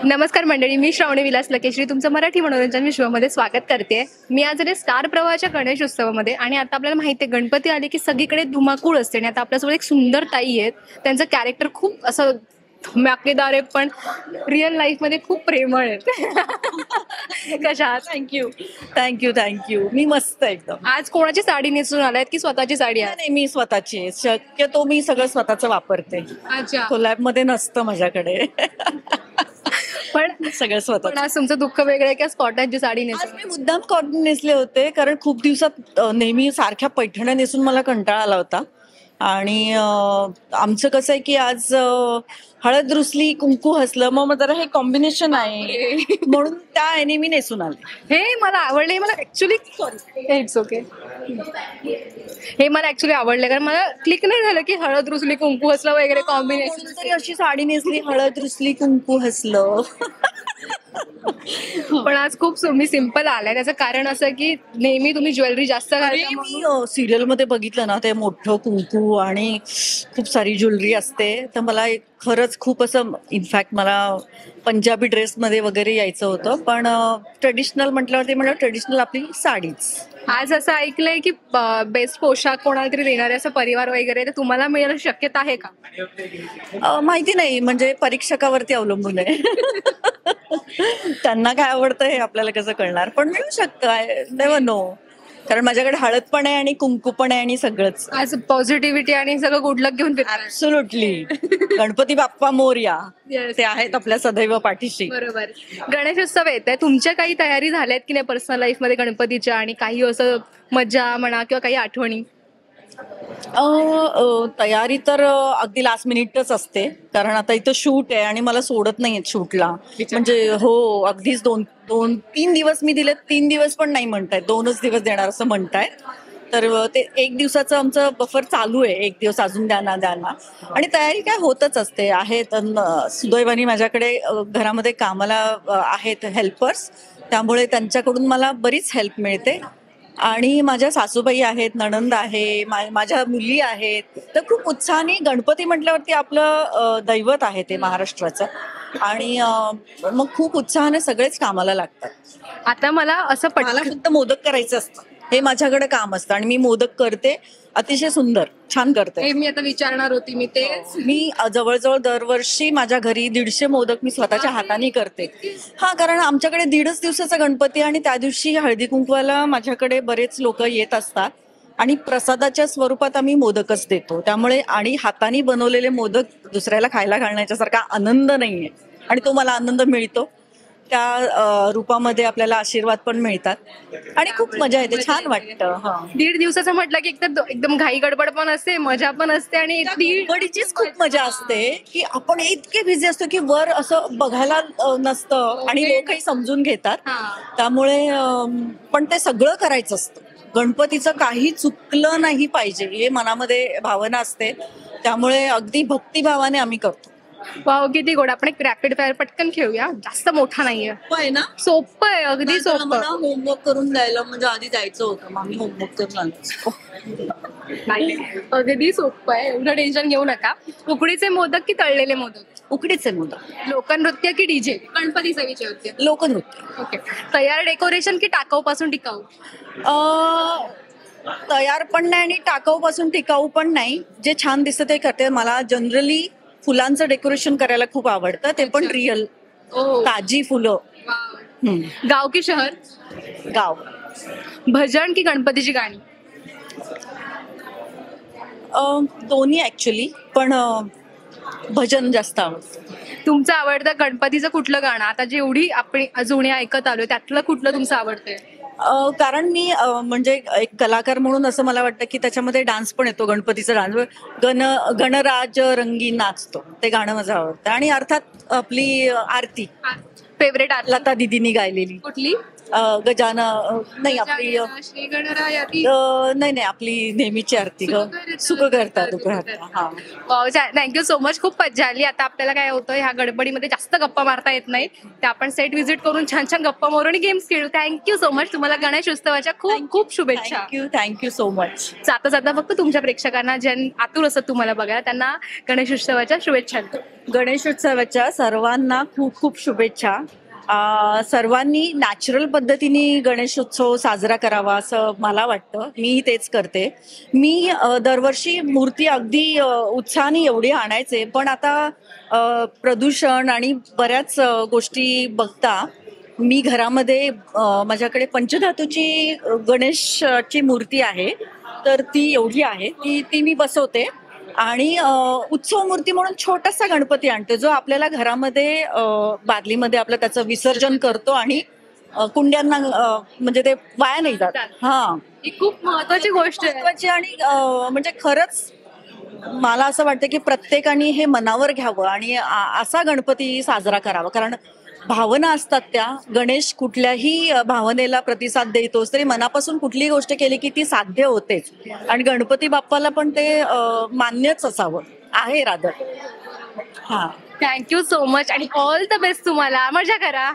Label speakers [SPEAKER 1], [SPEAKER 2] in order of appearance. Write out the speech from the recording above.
[SPEAKER 1] नमस्कार मंडळी, मी श्रावणी विलास लकेश्री तुमचं मराठी मनोरंजन विश्वामध्ये स्वागत करते. मी आज आले स्टार प्रवाहाच्या गणेश उत्सवामध्ये आणि आता आपल्याला माहिती आहे गणपती आले की सगळीकडे धुमाकूळ असते आणि आता आपल्यासोबत एक सुंदर ताई आहेत. त्यांचं कॅरेक्टर खूप असं धमाकेदार आहे पण रिअल लाईफमध्ये खूप प्रेमळ आहेत. कशा आहात?
[SPEAKER 2] थँक्यू. मी मस्त एकदम.
[SPEAKER 1] आज कोणाची साडी नेसून आलायत की स्वतःची साडी आहे?
[SPEAKER 2] नाही, मी स्वतःची आहे. शक्यतो मी सगळं स्वतःच वापरते.
[SPEAKER 1] अच्छा.
[SPEAKER 2] कोलॅब मध्ये नसतं माझ्याकडे.
[SPEAKER 1] पण
[SPEAKER 2] सगळं स्वतः.
[SPEAKER 1] पण आज तुमचं दुःख वेगळं आहे की आज कॉटनची साडी
[SPEAKER 2] आज
[SPEAKER 1] नेसून?
[SPEAKER 2] मी मुद्दाम कॉटन नेसले होते कारण खूप दिवसात नेहमी सारख्या पैठण्या नेसून मला कंटाळा आला होता. आणि आमचं कसं आहे की आज हळद रुसली कुंकू हसलं मग जरा हे कॉम्बिनेशन आहे म्हणून त्या याने मी नेसून आले.
[SPEAKER 1] हे मला आवडले. मला ऍक्च्युली इट्स ओके. हे मला ऍक्च्युली आवडलं कारण मला क्लिक नाही झालं की हळद रुसली कुंकू हसलं वगैरे कॉम्बिनेशन.
[SPEAKER 2] कोणीतरी अशी साडी नेसली हळद रुसली कुंकू हसलं.
[SPEAKER 1] पण आज खूप तुम्ही सिम्पल आलाय. त्याचं कारण असं की नेहमी तुम्ही ज्वेलरी जास्त घालता म्हणून.
[SPEAKER 2] मी सिरियल मध्ये बघितलं ना ते मोठं कुंकू आणि खूप सारी ज्वेलरी असते तर मला खरंच खूप असं इनफॅक्ट मला पंजाबी ड्रेसमध्ये वगैरे यायचं होतं पण ट्रेडिशनल म्हटल्यावरती मला ट्रेडिशनल आपली साडीच.
[SPEAKER 1] आज असं ऐकलंय की बेस्ट पोशाख कोणाला तरी देणारे असं परिवार वगैरे तर तुम्हाला मिळायला शक्यता आहे का?
[SPEAKER 2] माहिती नाही म्हणजे परीक्षकावरती अवलंबून आहे. त्यांना काय आवडतं हे आपल्याला कसं कळणार पण मिळू शकतं. आय नेव्हर नो कारण माझ्याकडे हळद पण आहे आणि कुंकू पण आहे आणि सगळंच.
[SPEAKER 1] आज पॉझिटिव्हिटी आणि सगळं गुड लक घेऊन फिरताय.
[SPEAKER 2] ऍब्सोल्युटली. गणपती बाप्पा मोरया.
[SPEAKER 1] Yes.
[SPEAKER 2] ते आहेत आपल्या सदैव पाठीशी.
[SPEAKER 1] बरोबर. गणेशोत्सव येत आहे. तुमच्या काही तयारी झाल्यात की नाही पर्सनल लाईफ मध्ये गणपतीच्या आणि काही असं मज्जा म्हणा किंवा काही आठवणी?
[SPEAKER 2] तयारी तर अगदी लास्ट मिनिटच असते कारण आता इथं शूट आहे आणि मला सोडत नाहीयेत शूटला. म्हणजे हो अगदीच दोन दोन तीन दिवस मी दिलेत. 3 दिवस पण नाही म्हणतायत 2च दिवस देणार असं म्हणतायत. तर ते 1 दिवसाचं आमचं बफर चालू आहे. 1 दिवस अजून द्या ना आणि तयारी काय होतच असते. आहेत सुदैवाने माझ्याकडे घरामध्ये कामाला आहेत हेल्पर्स त्यामुळे त्यांच्याकडून मला बरीच हेल्प मिळते. आणि माझ्या सासूबाई आहेत नणंद आहे माझ्या मुली आहेत तर खूप उत्साहाने गणपती म्हटल्यावरती आपलं दैवत आहे ते महाराष्ट्राचं आणि मग खूप उत्साहाने सगळेच कामाला लागतात.
[SPEAKER 1] आता मला असं
[SPEAKER 2] मला फक्त मोदक करायचं असतं हे माझ्याकडे काम असतं आणि मी मोदक करते अतिशय सुंदर छान करते.
[SPEAKER 1] हे मी आता विचारणार होती मी ते.
[SPEAKER 2] मी जवळजवळ दरवर्षी माझ्या घरी 150 मोदक मी स्वतःच्या हाताने करते. हा कारण आमच्याकडे 1.5 दिवसाचा गणपती आणि त्या दिवशी हळदी कुंकवाला माझ्याकडे बरेच लोक येत असतात आणि प्रसादाच्या स्वरूपात आम्ही मोदकच देतो त्यामुळे आणि हाताने बनवलेले मोदक दुसऱ्याला खायला घालण्याच्यासारखा आनंद नाहीये आणि तो मला आनंद मिळतो. त्या रूपामध्ये आपल्याला आशीर्वाद पण मिळतात आणि खूप मजा येते छान वाटतं.
[SPEAKER 1] 1.5 दिवसाचं म्हटलं की एकदम घाई गडबड पण असते मजा पण असते आणि
[SPEAKER 2] गडबडीचीच खूप मजा असते की आपण इतके बिझी असतो की वर असं बघायला नसतं आणि लोकही समजून घेतात त्यामुळे पण ते सगळं करायचं असतं. गणपतीचं काही चुकलं नाही पाहिजे हे मनामध्ये भावना असते त्यामुळे अगदी भक्तिभावाने आम्ही करतो.
[SPEAKER 1] वाव किती गोड. आपण एक रॅपिड फायर पटकन खेळूया. जास्त मोठा नाहीये
[SPEAKER 2] ना
[SPEAKER 1] सोपं आहे अगदी सोपं.
[SPEAKER 2] मला होमवर्क करून द्यायला म्हणजे आधी जायचं होतं मग मी होमवर्क करून आलो.
[SPEAKER 1] अगदी सोपं आहे एवढं टेन्शन घेऊ नका. उकडीचे मोदक की तळलेले मोदक?
[SPEAKER 2] उकडीचे मोदक.
[SPEAKER 1] लोकनृत्य की डीजे? गणपतीचा विषय होते.
[SPEAKER 2] लोकनृत्य.
[SPEAKER 1] ओके. तयार डेकोरेशन की टाकाऊ पासून टिकाऊ?
[SPEAKER 2] तयार पण नाही आणि टाकाऊ पासून टिकाऊ पण नाही. जे छान दिसतं ते करते. मला जनरली फुलांचं डेकोरेशन करायला खूप आवडतं ते पण रिअल ताजी फुलं.
[SPEAKER 1] गाव की शहर?
[SPEAKER 2] गाव.
[SPEAKER 1] भजन की गणपतीची गाणी?
[SPEAKER 2] दोन्ही ऍक्च्युली पण भजन जास्त आवडतं.
[SPEAKER 1] तुमचं आवडतं गणपतीचं कुठलं गाणं आता जेवढी आपण जुने ऐकत आलो त्यातलं कुठलं तुमचं आवडतंय?
[SPEAKER 2] कारण मी म्हणजे एक कलाकार म्हणून असं मला वाटतं की त्याच्यामध्ये डान्स पण येतो गणपतीचा डान्स गणराज रंगी नाचतो ते गाणं माझं आवडतं आणि अर्थात आपली आरती
[SPEAKER 1] फेवरेट
[SPEAKER 2] लता दिदीनी गायलेली
[SPEAKER 1] कुठली?
[SPEAKER 2] नाही आपली
[SPEAKER 1] श्री गणरायाती.
[SPEAKER 2] नाही नाही आपली नेहमीची आरती ग सुख करतात हा.
[SPEAKER 1] Thank you so much. खूप मजा आली. आता आपल्याला काय होतं, ह्या गडबडीमध्ये जास्त गप्पा मारता येत नाही, ते आपण सेट व्हिजिट करून छान छान गप्पा मारू आणि गेम्स खेळू. Thank you so much. तुम्हाला गणेश उत्सवाच्या खूप खूप शुभेच्छा.
[SPEAKER 2] Thank you so much.
[SPEAKER 1] जाता जाता फक्त तुमच्या प्रेक्षकांना ज्या आतुर असतात तुम्हाला बघायला, त्यांना गणेश उत्सवाच्या शुभेच्छा.
[SPEAKER 2] गणेशोत्सवाच्या सर्वांना खूप खूप शुभेच्छा. सर्वांनी नॅचरल पद्धतीने गणेशोत्सव साजरा करावा असं मला वाटतं. मी तेच करते. मी दरवर्षी मूर्ती अगदी उत्साहाने एवढी आणायचे, पण आता प्रदूषण आणि बऱ्याच गोष्टी बघता मी घरामध्ये माझ्याकडे पंचधातूची गणेशची मूर्ती आहे, तर ती एवढी आहे ती ती मी बसवते आणि उत्सव मूर्ती म्हणून छोटासा गणपती आणतो, जो आपल्याला घरामध्ये बादलीमध्ये आपलं त्याचं विसर्जन करतो आणि कुंड्यांना म्हणजे ते वाया नाही जात. हा,
[SPEAKER 1] ही खूप महत्वाची गोष्ट आहे.
[SPEAKER 2] महत्वाची आणि म्हणजे खरंच मला असं वाटतं की प्रत्येकाने हे मनावर घ्यावं आणि असा गणपती साजरा करावा, कारण भावना असतात त्या. गणेश कुठल्याही भावनेला प्रतिसाद देतोच, तरी मनापासून कुठलीही गोष्ट केली की ती साध्य होतेच आणि गणपती बाप्पाला पण ते मान्यच असावं आहे राधर. हा,
[SPEAKER 1] थँक्यू सो मच आणि ऑल द बेस्ट. तुम्हाला मजा करा.